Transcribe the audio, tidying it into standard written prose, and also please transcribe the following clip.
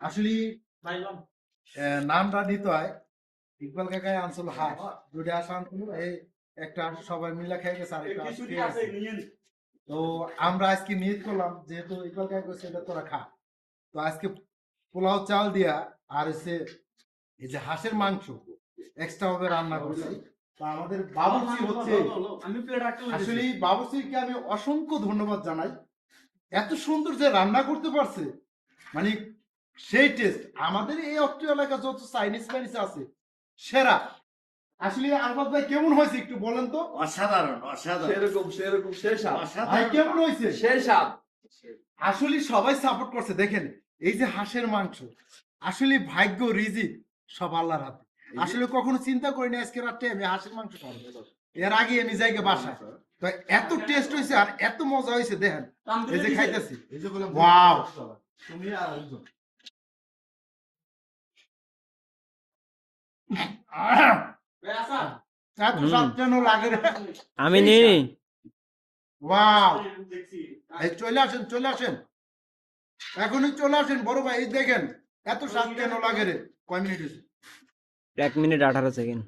আসলে নামটা দিতে হয় ইকবাল কাকায় আনছিল হাঁস দুটো হাঁস আনছিল এই একটা হাঁস সবাই মিলে খেয়ে গেছে আর একটা হাঁস খেয়ে গেছে। তো আমরা আজকে নিয়ত করলাম যেহেতু ইকবাল কাকা কইছে এটা তোরা খা, তো আজকে পোলাও চাল দিয়া আর হচ্ছে এই যে হাঁসের মাংস এক্সট্রা ভাবে রান্না করছি। তো আমাদের বাবুর্চি হচ্ছে আসলে বাবুর্চিকে আমি অসংখ্য ধন্যবাদ জানাই, এত সুন্দর যে রান্না করতে পারছে, মানে সেই টেস্ট। আমাদের এই অত্র এলাকা যত চাইনিজ ফাইনিজ আছে সেরা। আসলে আলবাত ভাই কেমন হয়েছে একটু বলেন তো? অসাধারণ অসাধারণ সেরকম শেষ ভাই কেমন হয়েছে? শেষ আসলে সবাই সাপোর্ট করছে। দেখেন এই যে হাঁসের মাংস, আসলে ভাগ্য রিজিক সব আল্লাহর হাতে। আসলে কখনো চিন্তা করিনি আজকে রাতে আমি হাঁসের মাংস খাবো, এর আগে আমি যাই বাসায়, তো এত টেস্ট হয়েছে আর এত মজা হয়েছে। দেখেন এই যে খাইতেছি, ওয়াও। তুমি আর একজন এত স্বাদ কেন লাগে রে? আমি নেই। ওয়াও, এই চলে আসেন চলে আসেন, এখনই চলে আসেন বড় ভাই। এই দেখেন এত স্বাদ কেন লাগে রে? কয় মিনিট হয়েছে? 1 মিনিট 18 সেকেন্ড।